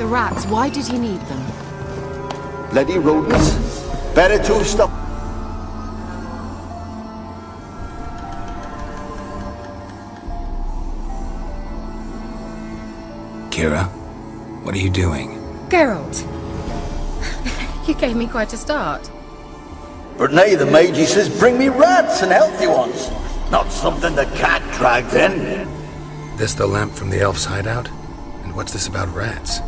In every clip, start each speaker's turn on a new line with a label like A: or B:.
A: rats. Why did he need them?
B: Bloody rodents. Better to stop.
C: Kira, what are you doing?
A: Geralt. You gave me quite a start.
B: But now the mage says bring me rats and healthy ones. Not something the cat dragged in.
C: This the lamp from the elf's hideout? And what's this about rats?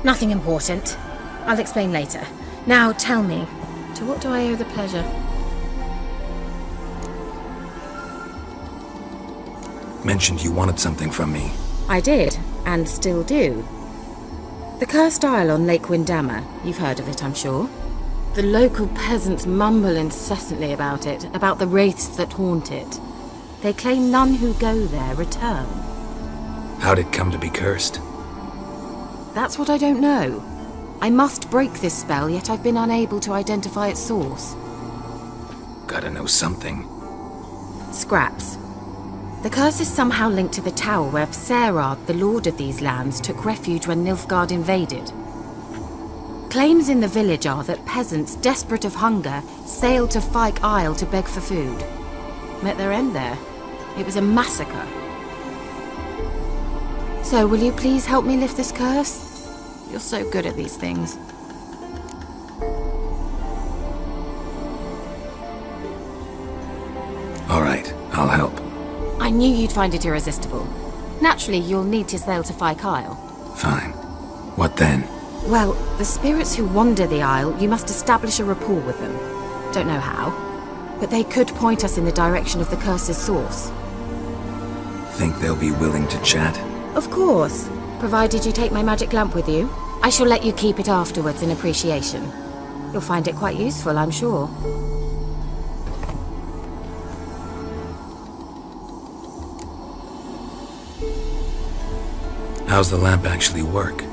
A: Nothing important. I'll explain later. Now tell me, to what do I owe the pleasure?
C: Mentioned you wanted something from me.
A: I did, and still do. The Cursed Isle on Lake Windammer. You've heard of it, I'm sure. The local peasants mumble incessantly about it, about the wraiths that haunt it. They claim none who go there return.
C: How'd it come to be cursed?
A: That's what I don't know. I must break this spell, yet I've been unable to identify its source.
C: Gotta know something.
A: Scraps. The curse is somehow linked to the tower where Serard, the lord of these lands, took refuge when Nilfgaard invaded. Claims in the village are that peasants, desperate of hunger, sailed to Fyke Isle to beg for food. Met their end there. It was a massacre. So, will you please help me lift this curse? You're so good at these things.
C: All right, I'll help.
A: I knew you'd find it irresistible. Naturally, you'll need to sail to Fyke Isle.
C: Fine. What then?
A: Well, the spirits who wander the Isle, you must establish a rapport with them. Don't know how, but they could point us in the direction of the curse's source.
C: Think they'll be willing to chat?
A: Of course, provided you take my magic lamp with you. I shall let you keep it afterwards in appreciation. You'll find it quite useful, I'm sure.
C: How's the lamp actually work?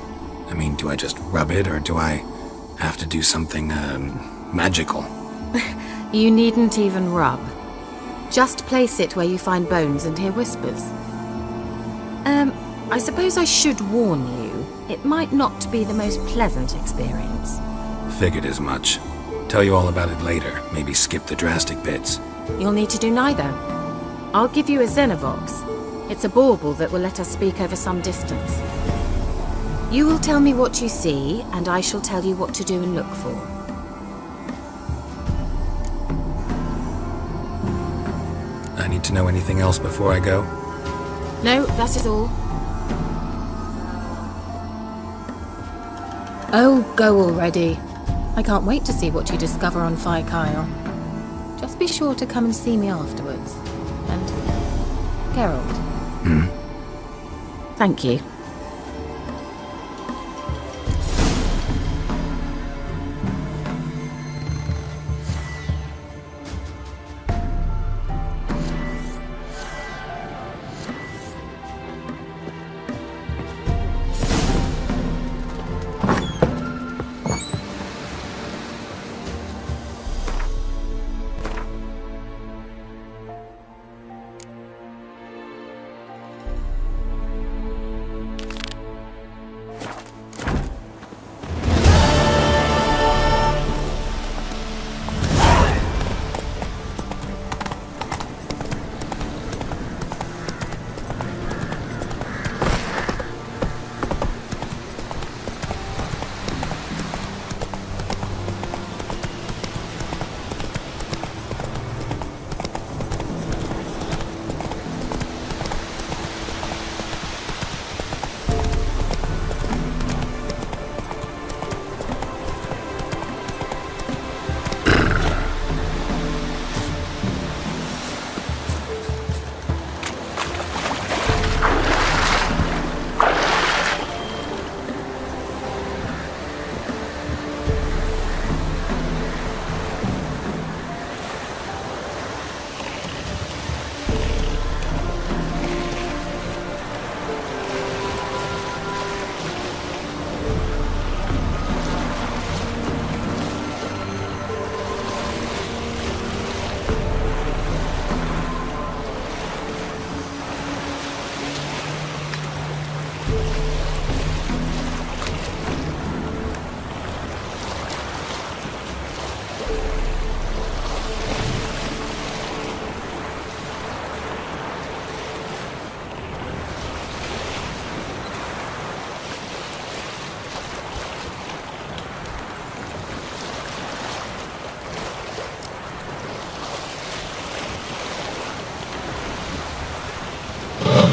C: I mean, do I just rub it, or do I have to do something, magical?
A: You needn't even rub. Just place it where you find bones and hear whispers. I suppose I should warn you, it might not be the most pleasant experience.
C: Figured as much. Tell you all about it later, maybe skip the drastic bits.
A: You'll need to do neither. I'll give you a Xenovox. It's a bauble that will let us speak over some distance. You will tell me what you see, and I shall tell you what to do and look for.
C: I need to know anything else before I go?
A: No, that is all. Oh, go already. I can't wait to see what you discover on Fyke Isle. Just be sure to come and see me afterwards. And Geralt. Thank you.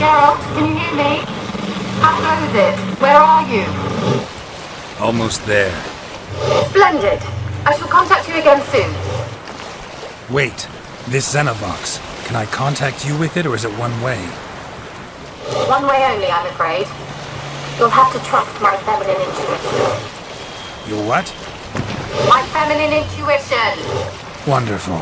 A: Gerald, can you hear me? How goes it? Where are you?
C: Almost there.
A: Splendid. I shall contact you again soon.
C: Wait, this Xenovox. Can I contact you with it, or is it one way?
A: One way only, I'm afraid. You'll have to trust my feminine intuition.
C: Your what?
A: My feminine intuition!
C: Wonderful.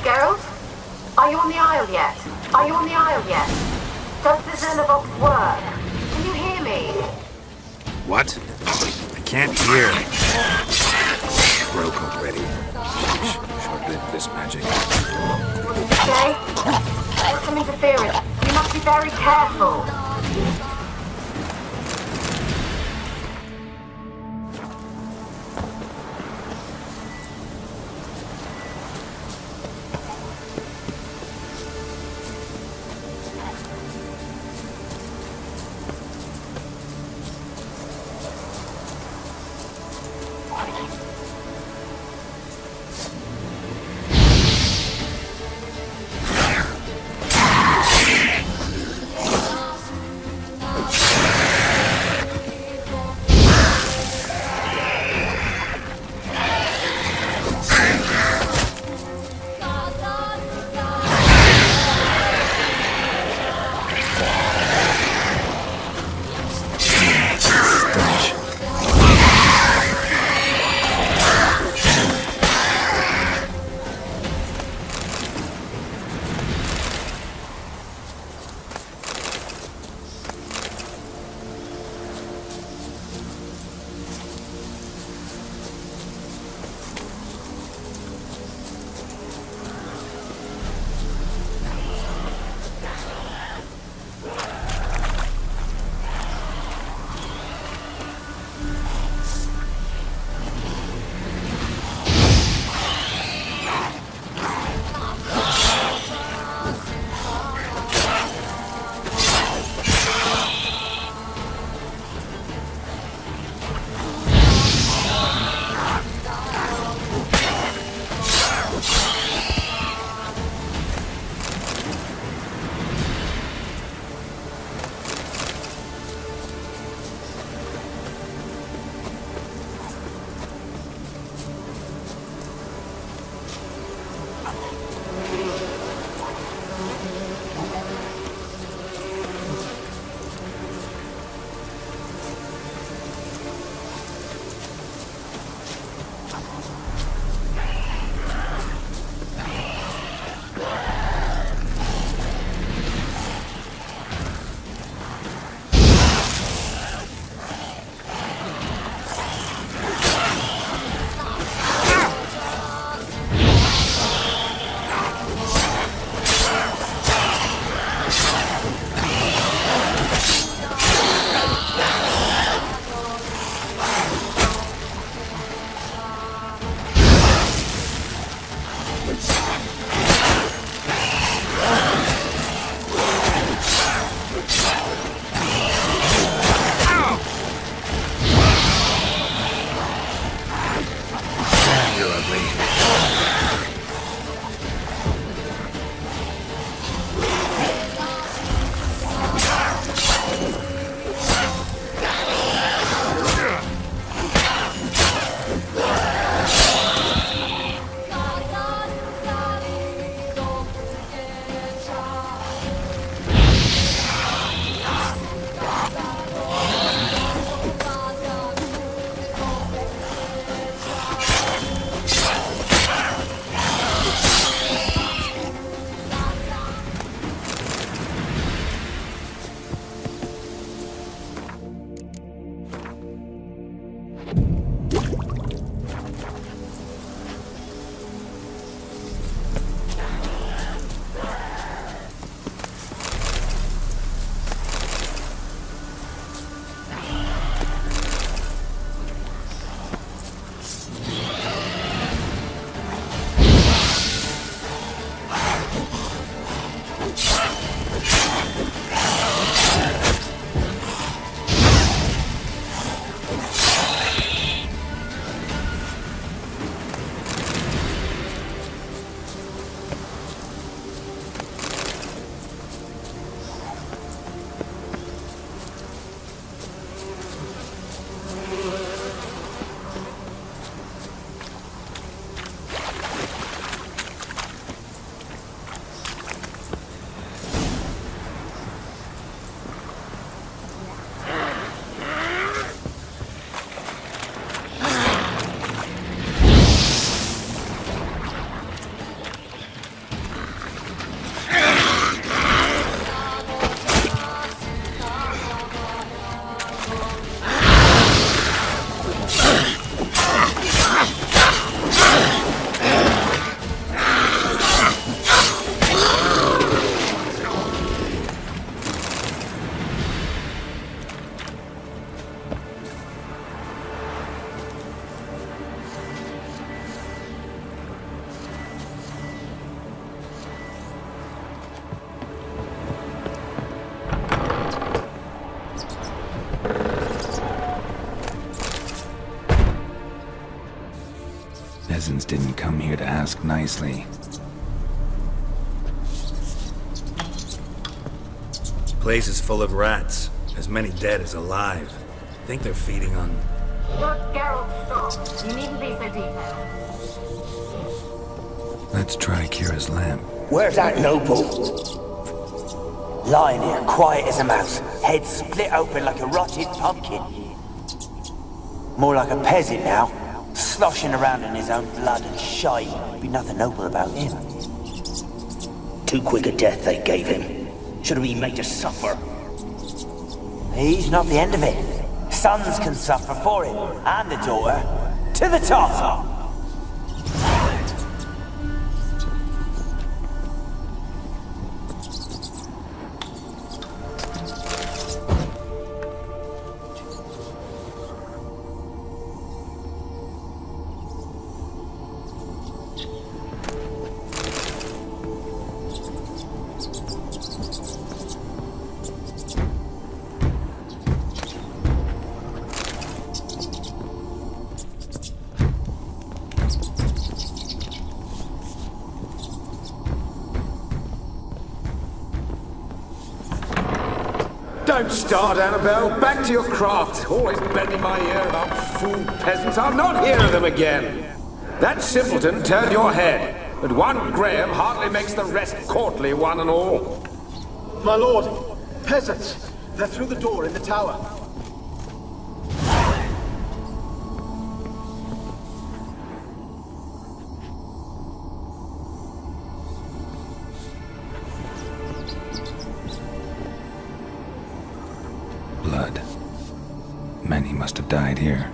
A: Gerald? Are you on the Isle yet? Are you on the Isle yet? Does the Xenovox work? Can you hear me?
C: What? I can't hear. Broke already. Short-lived this magic.
A: What did you say? There's some interference. You must be very careful.
C: Peasants didn't come here to ask nicely. Place is full of rats. As many dead as alive. Think they're feeding on...
A: Lord Geralt, stop. You needn't be so detailed.
C: Let's try Kira's lamp.
D: Where's that noble? Lying here, quiet as a mouse, head split open like a rotted pumpkin. More like a peasant now, sloshing around in his own blood and shite. Be nothing noble about him.
E: Too quick a death they gave him. Should have been made to suffer.
D: He's not the end of it. Sons can suffer for it, and the daughter. To the top!
F: Don't start, Annabelle. Back to your craft. Always bending my ear about fool peasants. I'll not hear of them again. That simpleton turned your head, but one Graham hardly makes the rest courtly, one and all.
G: My lord, peasants. They're through the door in the tower.
C: Blood. Many must have died here.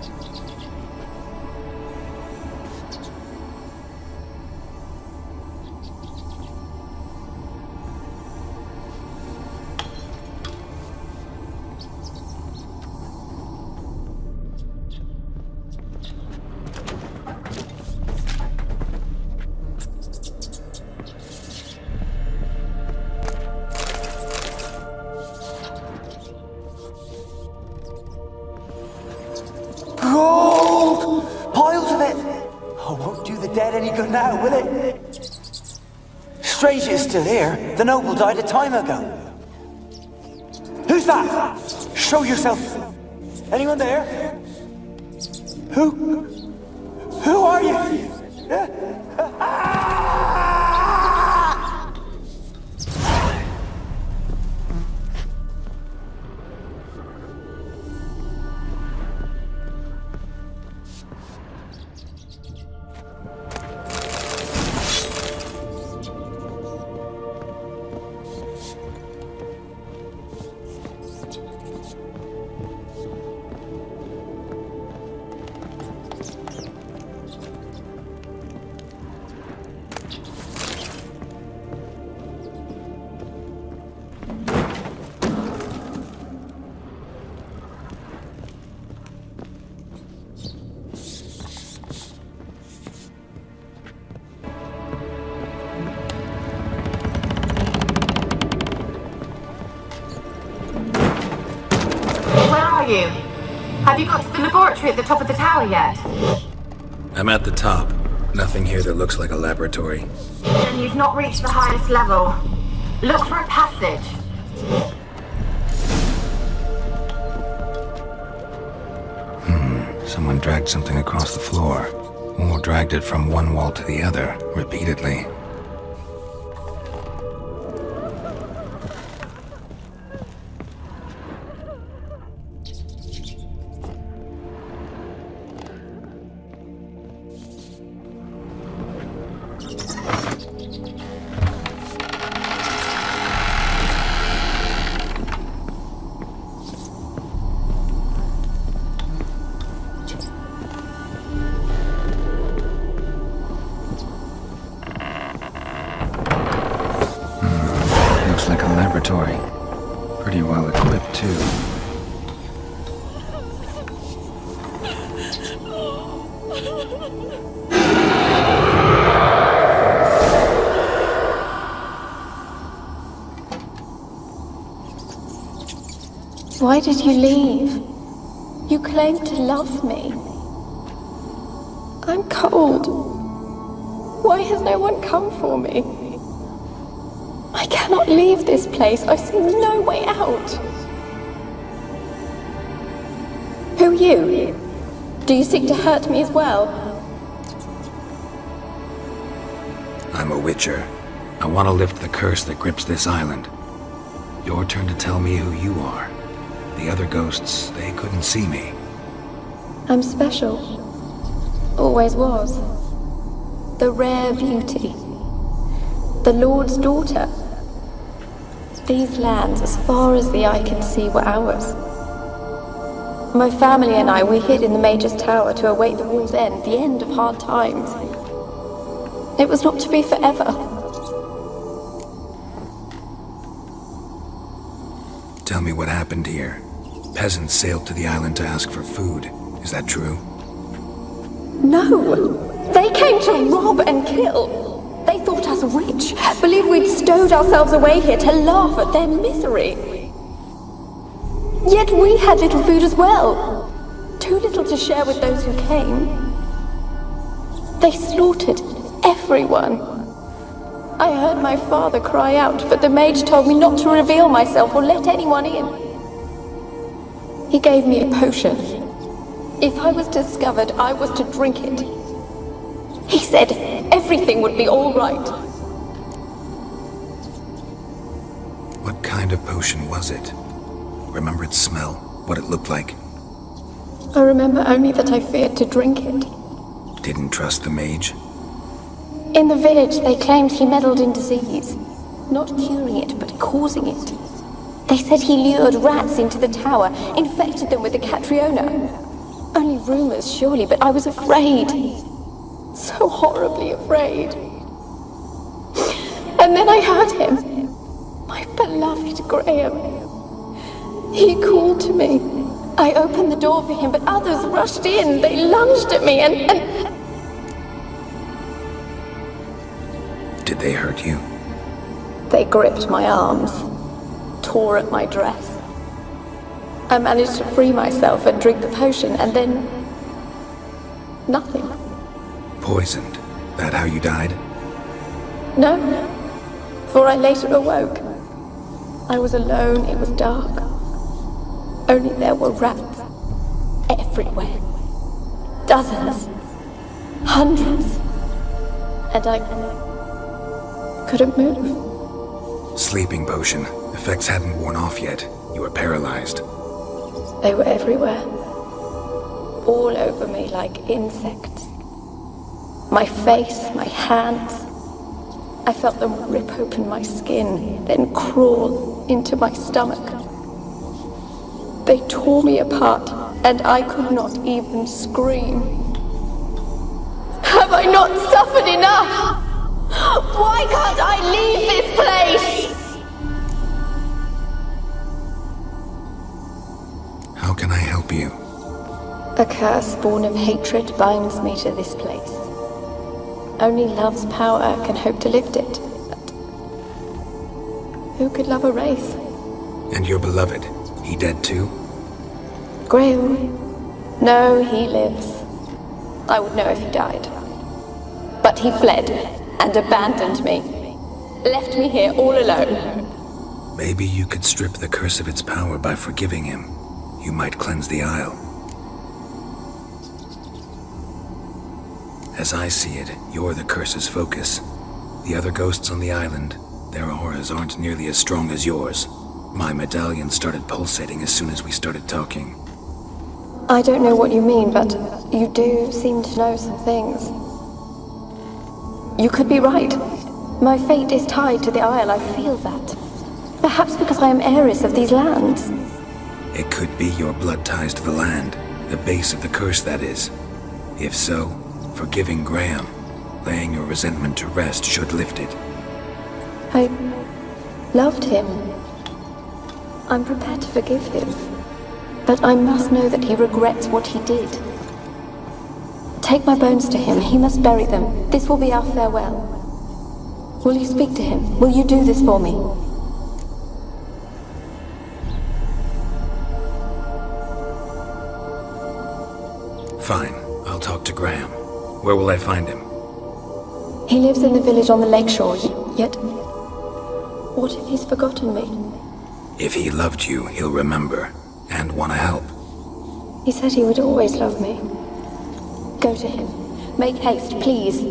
D: Gold! Piles of it! Oh, won't do the dead any good now, will it? Strange it's still here. The noble died a time ago. Who's that? Show yourself. Anyone there? Who are you?
A: You? Have you got to the laboratory at the top of the tower yet?
C: I'm at the top. Nothing here that looks like a laboratory.
A: Then you've not reached the highest level. Look for a passage.
C: Someone dragged something across the floor. Or dragged it from one wall to the other, repeatedly. Looks like a laboratory. Pretty well equipped, too.
H: Why did you leave? You claimed to love me. I'm cold. Why has no one come for me? I cannot leave this place. I see no way out. Who are you? Do you seek to hurt me as well?
C: I'm a witcher. I want to lift the curse that grips this island. Your turn to tell me who you are. The other ghosts, they couldn't see me.
H: I'm special. Always was. The rare beauty. The Lord's daughter. These lands, as far as the eye can see, were ours. My family and I, we hid in the Major's Tower to await the war's end, the end of hard times. It was not to be forever.
C: Tell me what happened here. Peasants sailed to the island to ask for food. Is that true?
H: No! They came to rob and kill. They thought us rich, believed we'd stowed ourselves away here to laugh at their misery. Yet we had little food as well. Too little to share with those who came. They slaughtered everyone. I heard my father cry out, but the mage told me not to reveal myself or let anyone in. He gave me a potion. If I was discovered, I was to drink it. He said everything would be all right.
C: What kind of potion was it? Remember its smell? What it looked like?
H: I remember only that I feared to drink it.
C: Didn't trust the mage?
H: In the village, they claimed he meddled in disease. Not curing it, but causing it. They said he lured rats into the tower, infected them with the Catriona. Only rumors, surely, but I was afraid. So horribly afraid. And then I heard him. My beloved Graham. He called to me. I opened the door for him, but others rushed in. They lunged at me and...
C: Did they hurt you?
H: They gripped my arms, tore at my dress. I managed to free myself and drink the potion, and then... nothing.
C: Poisoned? That how you died?
H: No, for I later awoke. I was alone, it was dark. Only there were rats everywhere. Dozens. Hundreds. And I couldn't move.
C: Sleeping potion. Effects hadn't worn off yet. You were paralyzed.
H: They were everywhere. All over me like insects. My face, my hands. I felt them rip open my skin, then crawl into my stomach. They tore me apart, and I could not even scream. Have I not suffered enough? Why can't I leave this place?
C: How can I help you?
H: A curse born of hatred binds me to this place. Only love's power can hope to lift it. But who could love a race?
C: And your beloved, he dead too?
H: Graham? No, he lives. I would know if he died. But he fled and abandoned me. Left me here all alone.
C: Maybe you could strip the curse of its power by forgiving him. You might cleanse the Isle. As I see it, you're the curse's focus. The other ghosts on the island, their auras aren't nearly as strong as yours. My medallion started pulsating as soon as we started talking.
H: I don't know what you mean, but you do seem to know some things. You could be right. My fate is tied to the Isle, I feel that. Perhaps because I am heiress of these lands.
C: It could be your blood ties to the land, the base of the curse, that is. If so, forgiving Graham, laying your resentment to rest should lift it.
H: I loved him. I'm prepared to forgive him. But I must know that he regrets what he did. Take my bones to him. He must bury them. This will be our farewell. Will you speak to him? Will you do this for me?
C: Fine. I'll talk to Graham. Where will I find him?
H: He lives in the village on the lakeshore, yet... What if he's forgotten me?
C: If he loved you, he'll remember, and want to help.
H: He said he would always love me. Go to him. Make haste, please.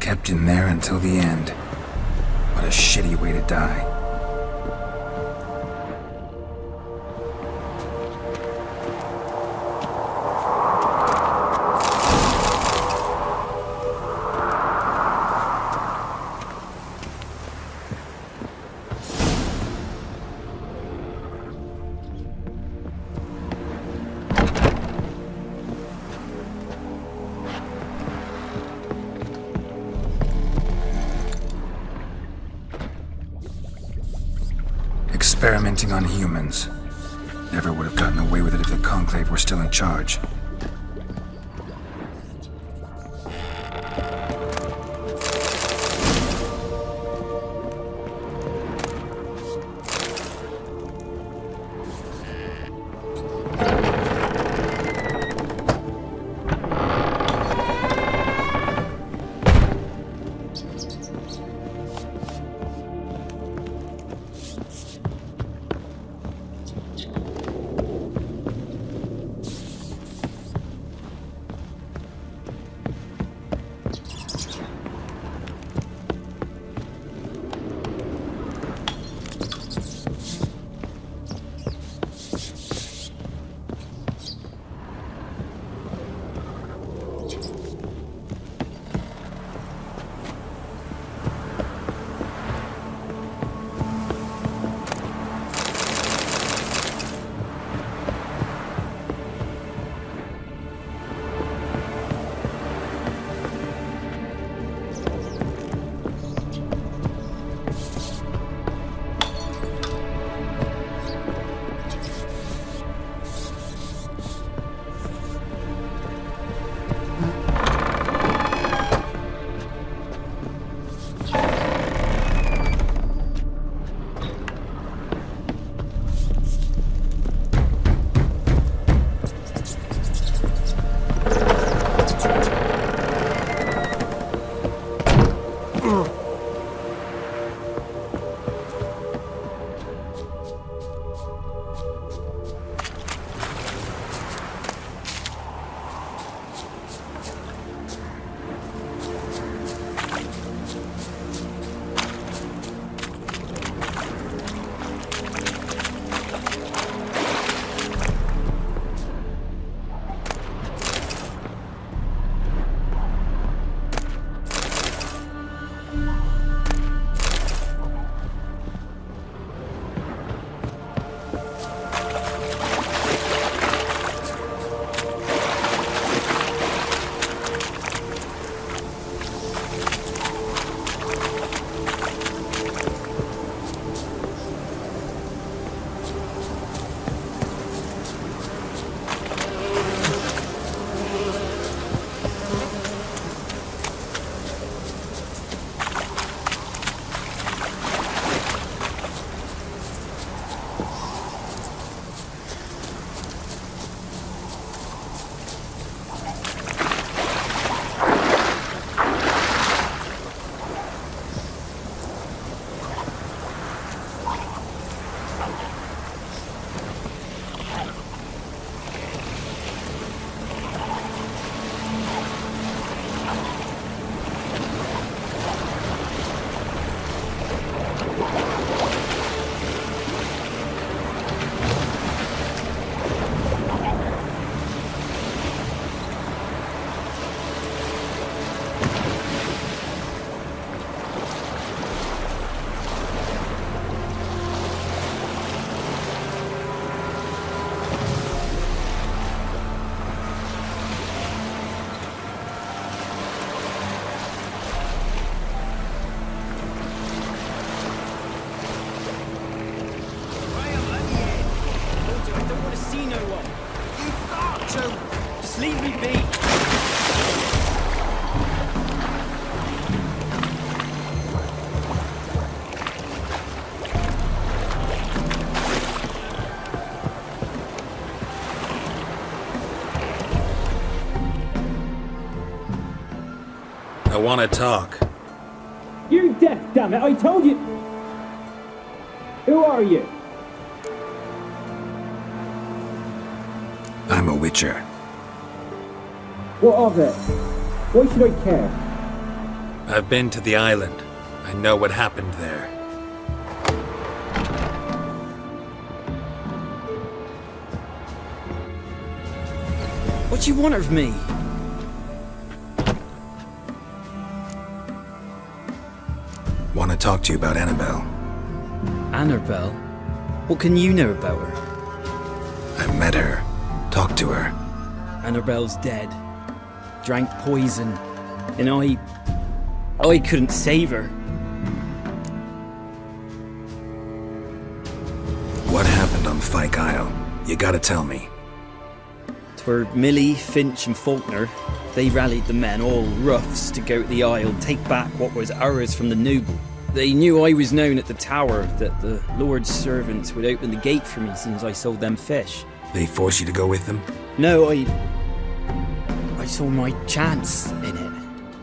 C: Kept in there until the end. What a shitty way to die. Experimenting on humans. Never would have gotten away with it if the Conclave were still in charge. I want to talk.
I: You're deaf, damn it! I told you! Who are you?
C: I'm a witcher.
I: What of it? Why should I care?
C: I've been to the island. I know what happened there.
J: What do you want of me?
C: Want to talk to you about Annabelle.
J: Annabelle? What can you know about her?
C: I met her. Talked to her.
J: Annabelle's dead. Drank poison. And I couldn't save her.
C: What happened on Fyke Isle? You gotta tell me.
J: 'Twere Millie, Finch and Faulkner. They rallied the men, all roughs, to go to the Isle and take back what was ours from the noble. They knew I was known at the tower, that the Lord's servants would open the gate for me since I sold them fish.
C: They forced you to go with them?
J: No, I saw my chance in it.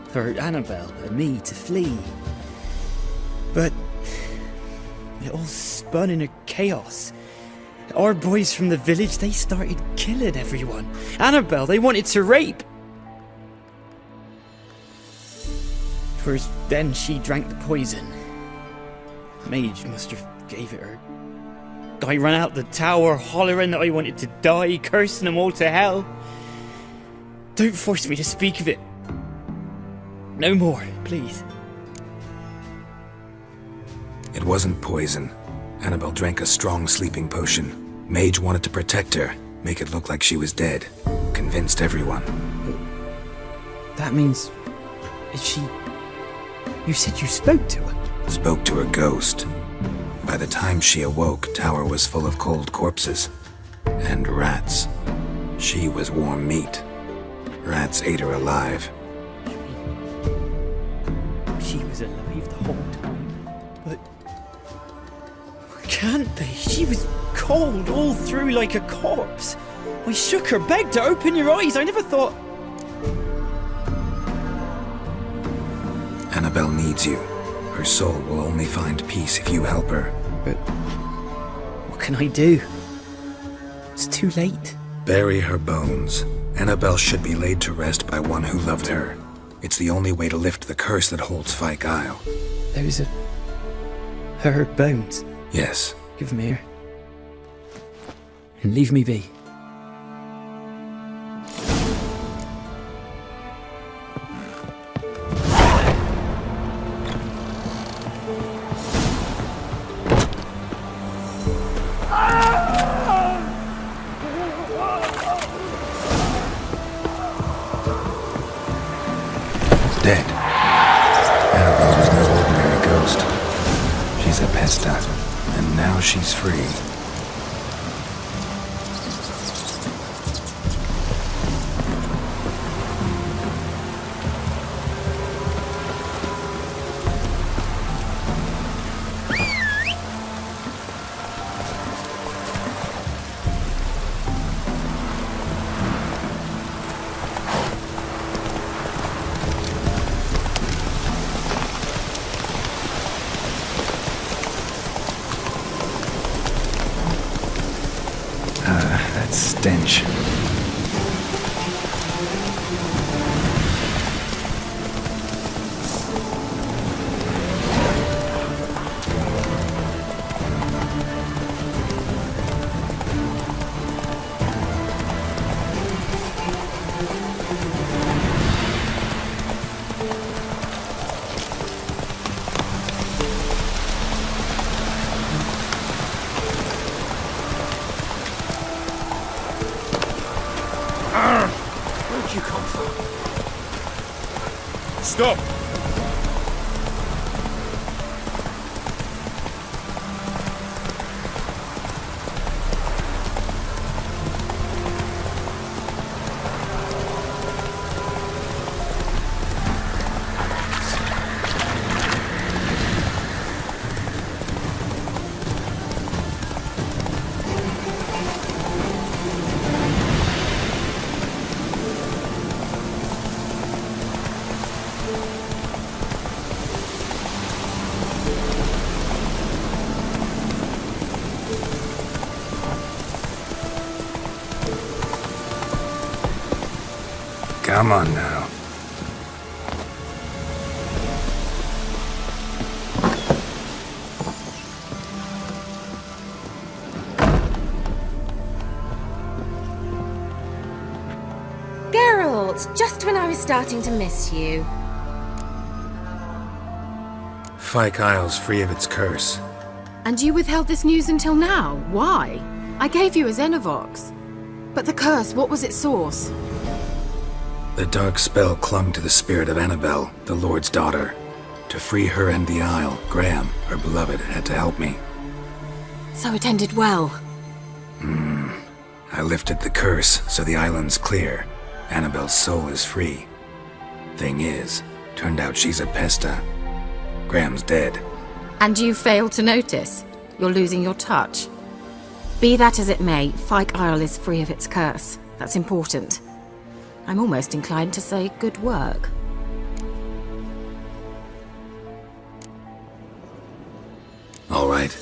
J: For Annabelle and me to flee. But it all spun in a chaos. Our boys from the village, they started killing everyone. Annabelle, they wanted to rape. 'Twas then she drank the poison. Mage must have gave it her. I ran out the tower hollering that I wanted to die, cursing them all to hell. Don't force me to speak of it. No more, please.
C: It wasn't poison. Annabelle drank a strong sleeping potion. Mage wanted to protect her, make it look like she was dead. Convinced everyone.
J: That means... Is she... You said you spoke to her?
C: Spoke to her ghost. By the time she awoke, tower was full of cold corpses. And rats. She was warm meat. Rats ate her alive.
J: She was alive the whole time. But... Can't be. She was cold all through like a corpse. I shook her, begged her, open your eyes. I never thought...
C: Annabelle needs you. Her soul will only find peace if you help her.
J: But... What can I do? It's too late.
C: Bury her bones. Annabelle should be laid to rest by one who loved her. It's the only way to lift the curse that holds Fyke Isle.
J: Those are... her bones?
C: Yes.
J: Give them here. And leave me be.
C: Dead. Annabelle was no ordinary ghost. She's a pesta, and now she's free. That stench.
F: Where'd you come from? Stop!
C: Come on now.
A: Geralt, just when I was starting to miss you.
C: Fyke Isle's free of its curse.
A: And you withheld this news until now? Why? I gave you a Xenovox. But the curse, what was its source?
C: The dark spell clung to the spirit of Annabelle, the Lord's daughter. To free her and the Isle, Graham, her beloved, had to help me.
A: So it ended well.
C: I lifted the curse, so the island's clear. Annabelle's soul is free. Thing is, turned out she's a pesta. Graham's dead.
A: And you failed to notice? You're losing your touch. Be that as it may, Fyke Isle is free of its curse. That's important. I'm almost inclined to say good work.
C: All right.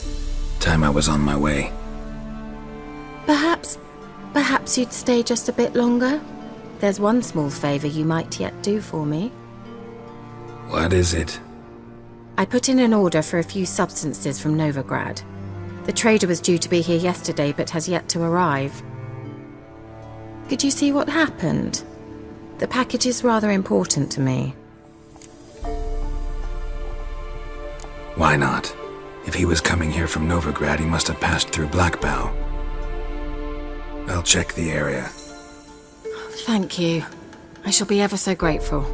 C: Time I was on my way.
A: Perhaps you'd stay just a bit longer? There's one small favor you might yet do for me.
C: What is it?
A: I put in an order for a few substances from Novigrad. The trader was due to be here yesterday, but has yet to arrive. Could you see what happened? The package is rather important to me.
C: Why not? If he was coming here from Novigrad, he must have passed through Blackbow. I'll check the area.
A: Thank you. I shall be ever so grateful.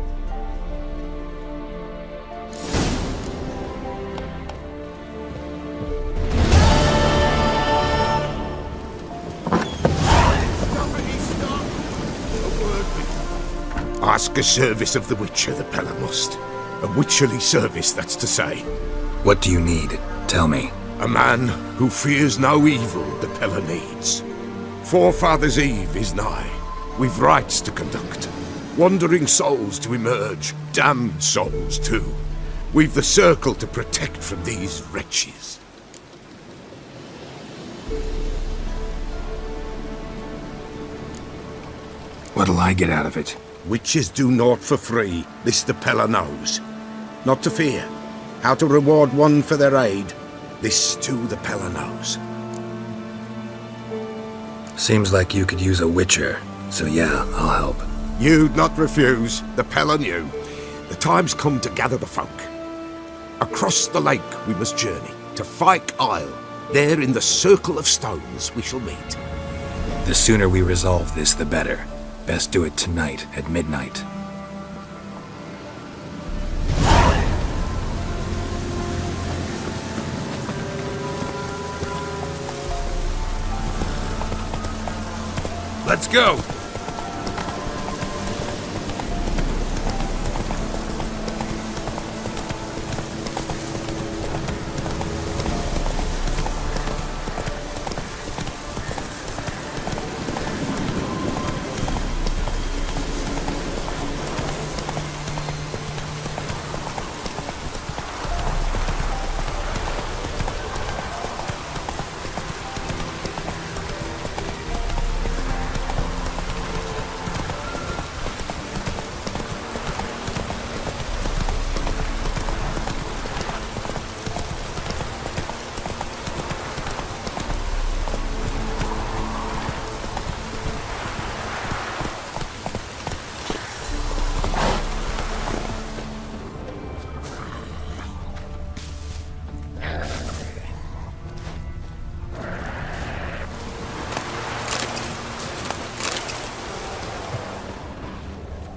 F: Ask a service of the Witcher, the Pella must. A witcherly service, that's to say.
C: What do you need? Tell me.
F: A man who fears no evil the Pella needs. Forefathers' Eve is nigh. We've rites to conduct. Wandering souls to emerge. Damned souls, too. We've the circle to protect from these wretches.
C: What'll I get out of it?
F: Witches do naught for free, this the Pella knows. Not to fear. How to reward one for their aid, this too the Pella knows.
C: Seems like you could use a Witcher, so yeah, I'll help.
F: You'd not refuse, the Pella knew. The time's come to gather the folk. Across the lake we must journey, to Fyke Isle. There in the circle of stones we shall meet.
C: The sooner we resolve this, the better. Best do it tonight, at midnight. Let's go!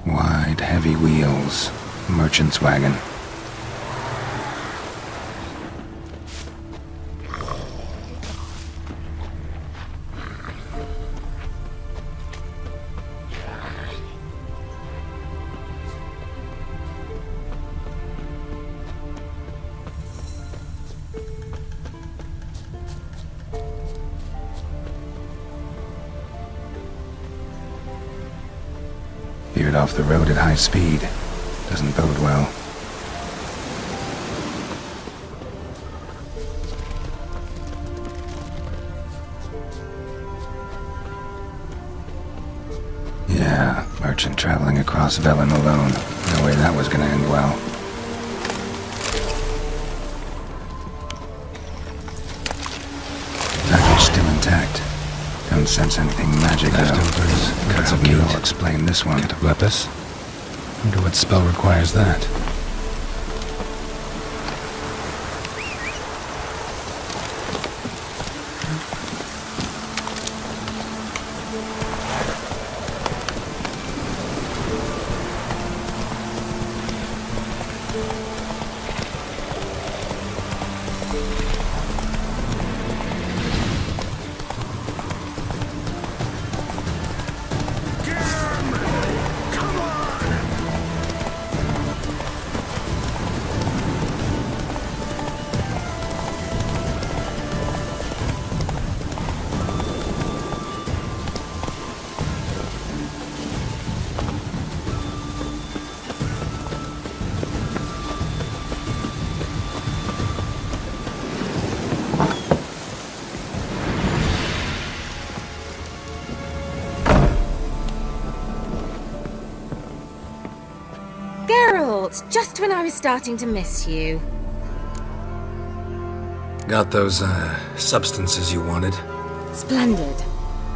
C: Wide, heavy wheels. Merchant's wagon. Veered off the road at high speed. Doesn't bode well. Yeah, merchant traveling across Velen alone. No way that was gonna end well. Package still intact. Don't sense anything magic though. Cuts of meat. I'll explain this one. Cataplepis? Wonder what spell requires that.
A: Just when I was starting to miss you.
C: Got those, substances you wanted?
A: Splendid.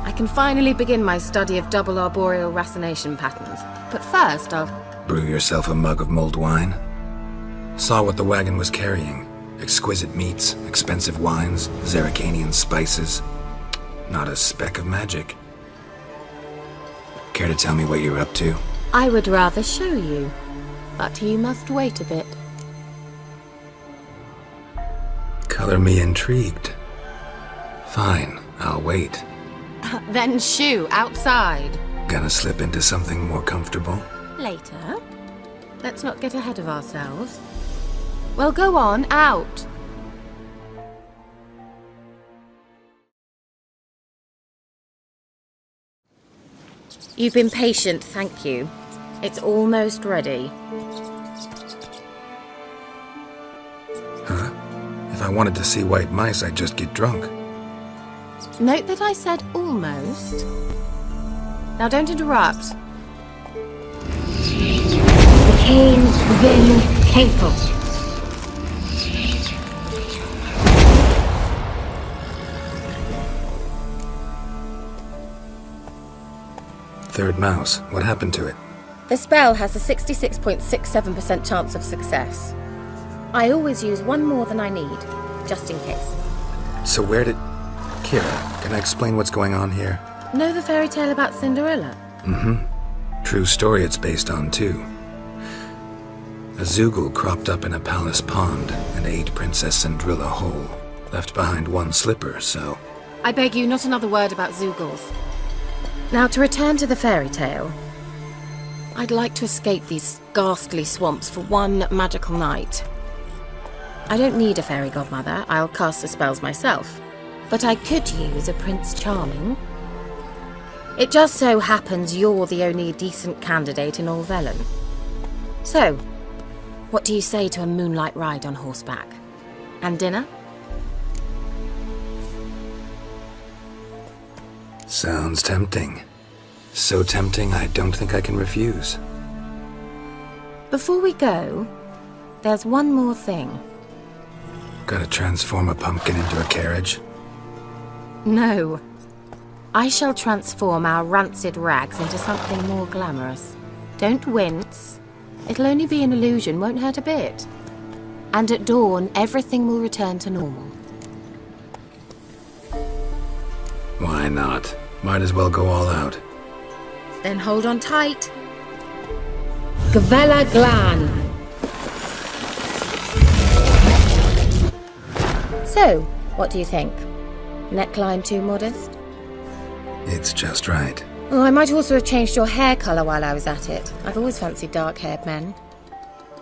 A: I can finally begin my study of double arboreal racination patterns. But first, I'll...
C: Brew yourself a mug of mulled wine? Saw what the wagon was carrying. Exquisite meats, expensive wines, Zerrikanian spices. Not a speck of magic. Care to tell me what you're up to?
A: I would rather show you. But you must wait a bit.
C: Color me intrigued. Fine, I'll wait.
A: Then shoo, outside.
C: Gonna slip into something more comfortable?
A: Later. Let's not get ahead of ourselves. Well, go on, out. You've been patient, thank you. It's almost ready.
C: Huh? If I wanted to see white mice, I'd just get drunk.
A: Note that I said almost. Now don't interrupt. The Cain's been hateful.
C: Third mouse. What happened to it?
A: The spell has a 66.67% chance of success. I always use one more than I need, just in case.
C: So where did... Kira, can I explain what's going on here?
A: Know the fairy tale about Cinderella?
C: Mm-hmm. True story it's based on, too. A Zoogle cropped up in a palace pond and ate Princess Cinderella whole. Left behind one slipper, so...
A: I beg you, not another word about Zoogles. Now, to return to the fairy tale. I'd like to escape these ghastly swamps for one magical night. I don't need a fairy godmother, I'll cast the spells myself. But I could use a Prince Charming. It just so happens you're the only decent candidate in all Velen. So, what do you say to a moonlight ride on horseback? And dinner?
C: Sounds tempting. So tempting, I don't think I can refuse.
A: Before we go, there's one more thing.
C: Gotta transform a pumpkin into a carriage?
A: No. I shall transform our rancid rags into something more glamorous. Don't wince. It'll only be an illusion, won't hurt a bit. And at dawn, everything will return to normal.
C: Why not? Might as well go all out.
A: Then hold on tight. Gavella Glan. So, what do you think? Neckline too modest?
C: It's just right.
A: Oh, I might also have changed your hair colour while I was at it. I've always fancied dark-haired men.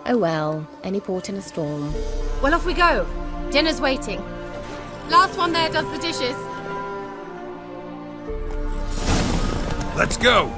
A: Oh well, any port in a storm. Well, off we go. Dinner's waiting. Last one there does the dishes.
F: Let's go!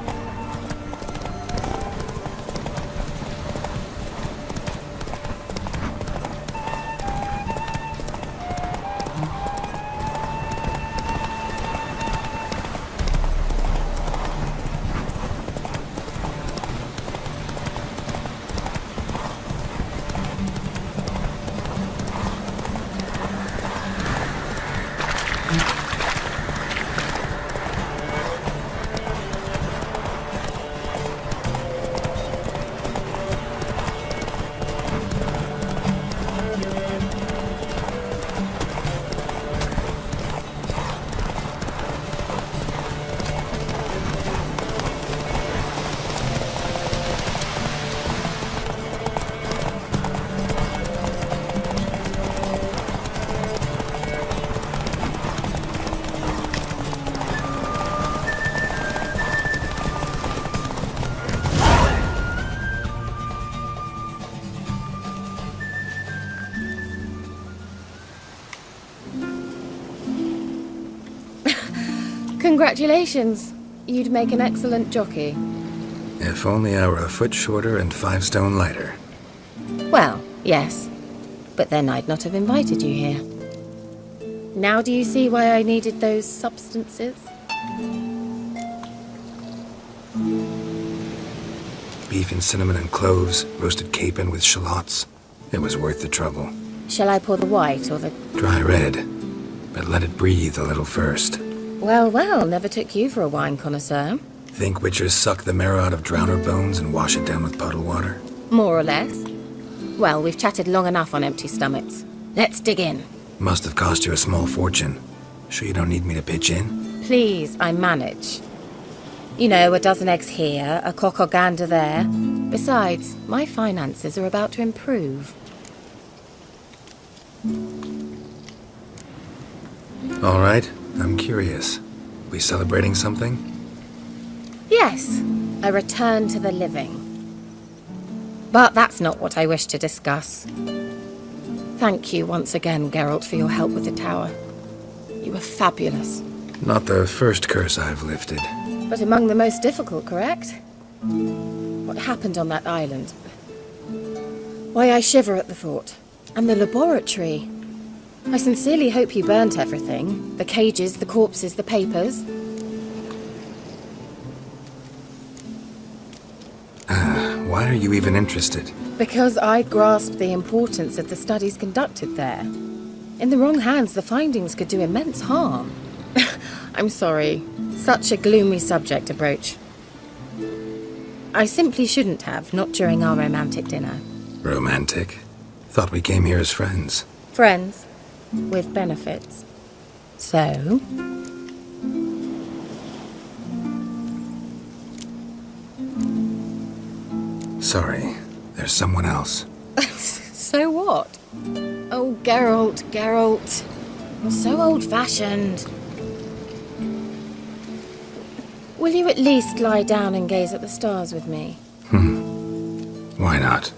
A: Congratulations. You'd make an excellent jockey.
C: If only I were a foot shorter and 5 stone lighter.
A: Well, yes. But then I'd not have invited you here. Now do you see why I needed those substances?
C: Beef and cinnamon and cloves, roasted capon with shallots. It was worth the trouble.
A: Shall I pour the white or the...
C: Dry red, but let it breathe a little first.
A: Well, well, never took you for a wine connoisseur.
C: Think witchers suck the marrow out of drowner bones and wash it down with puddle water?
A: More or less. Well, we've chatted long enough on empty stomachs. Let's dig in.
C: Must have cost you a small fortune. Sure you don't need me to pitch in?
A: Please, I manage. You know, a dozen eggs here, a cock or gander there. Besides, my finances are about to improve.
C: All right, I'm curious. We celebrating something?
A: Yes, a return to the living. But that's not what I wish to discuss. Thank you once again, Geralt, for your help with the tower. You were fabulous.
C: Not the first curse I've lifted.
A: But among the most difficult, correct? What happened on that island? Why, I shiver at the thought. And the laboratory. I sincerely hope you burnt everything. The cages, the corpses, the papers.
C: Why are you even interested?
A: Because I grasp the importance of the studies conducted there. In the wrong hands, the findings could do immense harm. I'm sorry. Such a gloomy subject to broach. I simply shouldn't have, not during our romantic dinner.
C: Romantic? Thought we came here as friends.
A: Friends. With benefits. So...
C: Sorry, there's someone else.
A: So what? Oh, Geralt. You're so old-fashioned. Will you at least lie down and gaze at the stars with me?
C: Why not?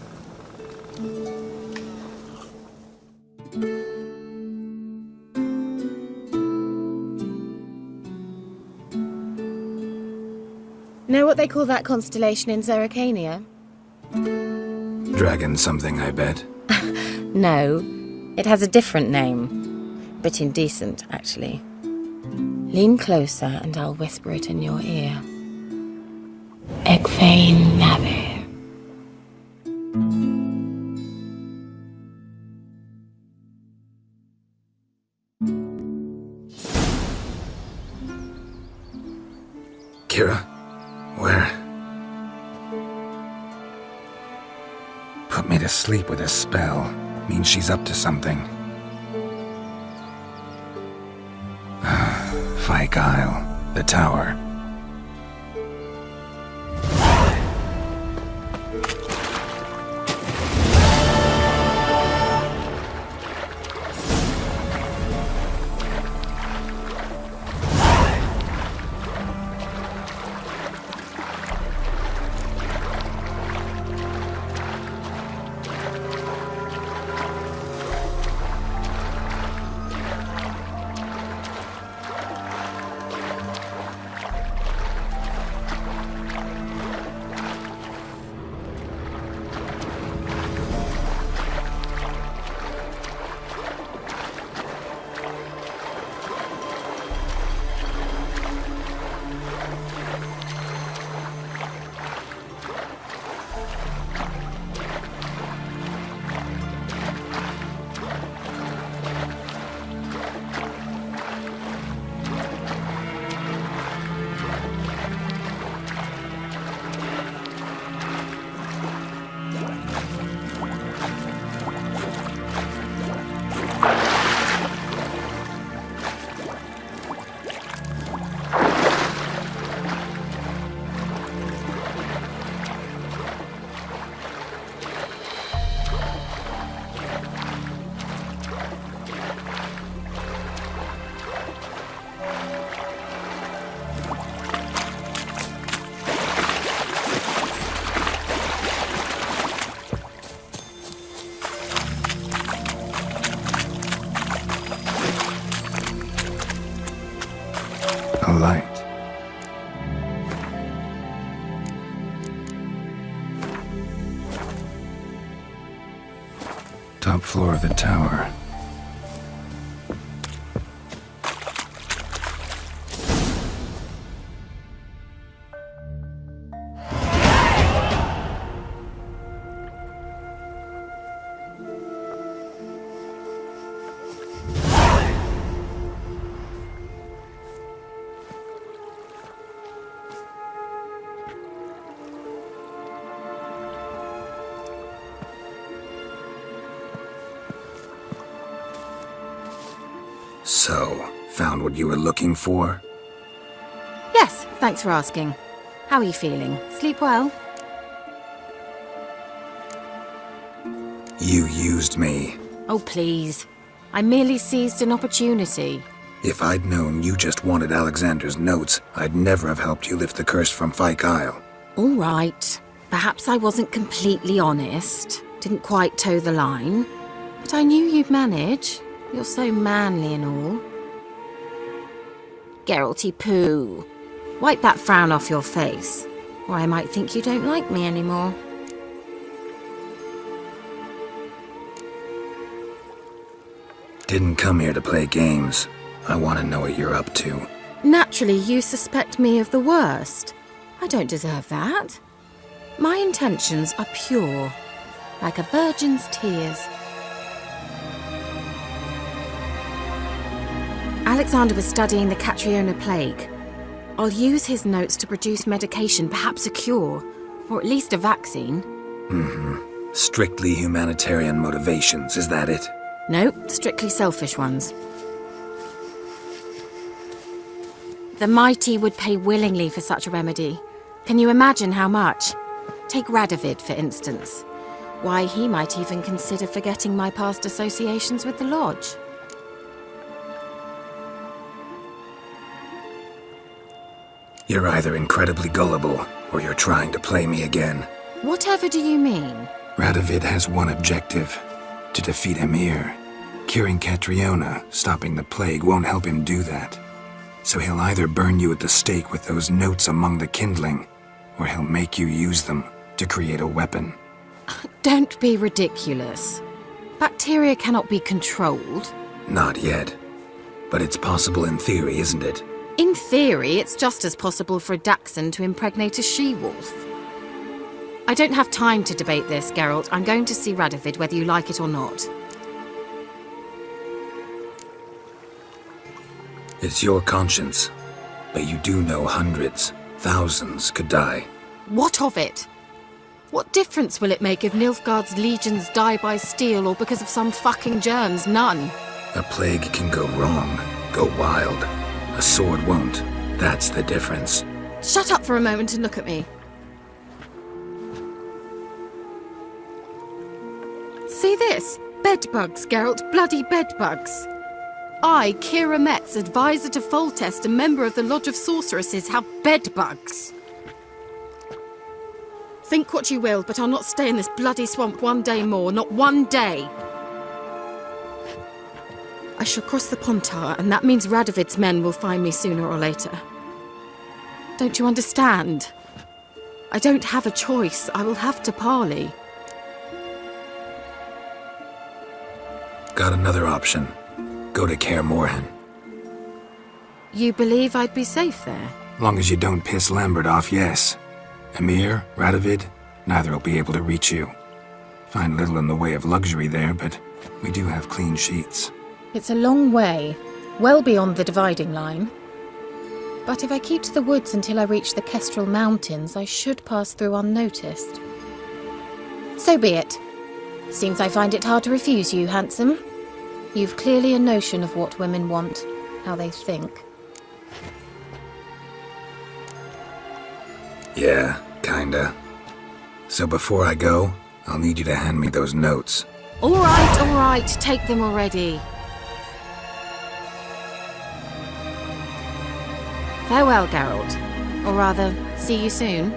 A: Know what they call that constellation in Zerrikania?
C: Dragon something, I bet.
A: No, it has a different name. Bit indecent, actually. Lean closer and I'll whisper it in your ear. Egfain Navir.
C: Kira? Where? Put me to sleep with a spell. Means she's up to something. Fyke Isle. The tower. A light. Top floor of the tower. So, found what you were looking for?
A: Yes, thanks for asking. How are you feeling? Sleep well?
C: You used me.
A: Oh, please. I merely seized an opportunity.
C: If I'd known you just wanted Alexander's notes, I'd never have helped you lift the curse from Fyke Isle.
A: All right. Perhaps I wasn't completely honest. Didn't quite toe the line. But I knew you'd manage. You're so manly and all. Geralty poo. Wipe that frown off your face, or I might think you don't like me anymore.
C: Didn't come here to play games. I want to know what you're up to.
A: Naturally, you suspect me of the worst. I don't deserve that. My intentions are pure, like a virgin's tears. Alexander was studying the Catriona plague. I'll use his notes to produce medication, perhaps a cure, or at least a vaccine.
C: Strictly humanitarian motivations, is that it?
A: Nope, strictly selfish ones. The mighty would pay willingly for such a remedy. Can you imagine how much? Take Radovid, for instance. Why, he might even consider forgetting my past associations with the Lodge.
C: You're either incredibly gullible, or you're trying to play me again.
A: Whatever do you mean?
C: Radovid has one objective: to defeat Emir. Curing Catriona, stopping the plague, won't help him do that. So he'll either burn you at the stake with those notes among the kindling, or he'll make you use them to create a weapon.
A: Don't be ridiculous. Bacteria cannot be controlled.
C: Not yet. But it's possible in theory, isn't it?
A: In theory, it's just as possible for a Dachshund to impregnate a she-wolf. I don't have time to debate this, Geralt. I'm going to see Radovid whether you like it or not.
C: It's your conscience. But you do know hundreds, thousands could die.
A: What of it? What difference will it make if Nilfgaard's legions die by steel or because of some fucking germs? None.
C: A plague can go wrong, go wild. A sword won't. That's the difference.
A: Shut up for a moment and look at me. See this? Bedbugs, Geralt. Bloody bedbugs. I, Kira Metz, advisor to Foltest and member of the Lodge of Sorceresses, have bedbugs. Think what you will, but I'll not stay in this bloody swamp one day more. Not one day. I shall cross the Pontar, and that means Radovid's men will find me sooner or later. Don't you understand? I don't have a choice. I will have to parley.
C: Got another option. Go to Kaer Morhen.
A: You believe I'd be safe there?
C: Long as you don't piss Lambert off, yes. Emir, Radovid, neither will be able to reach you. Find little in the way of luxury there, but we do have clean sheets.
A: It's a long way, well beyond the dividing line. But if I keep to the woods until I reach the Kestrel Mountains, I should pass through unnoticed. So be it. Seems I find it hard to refuse you, handsome. You've clearly a notion of what women want, how they think.
C: Yeah, kinda. So before I go, I'll need you to hand me those notes.
A: All right, take them already. Farewell, Geralt. Or rather, see you soon.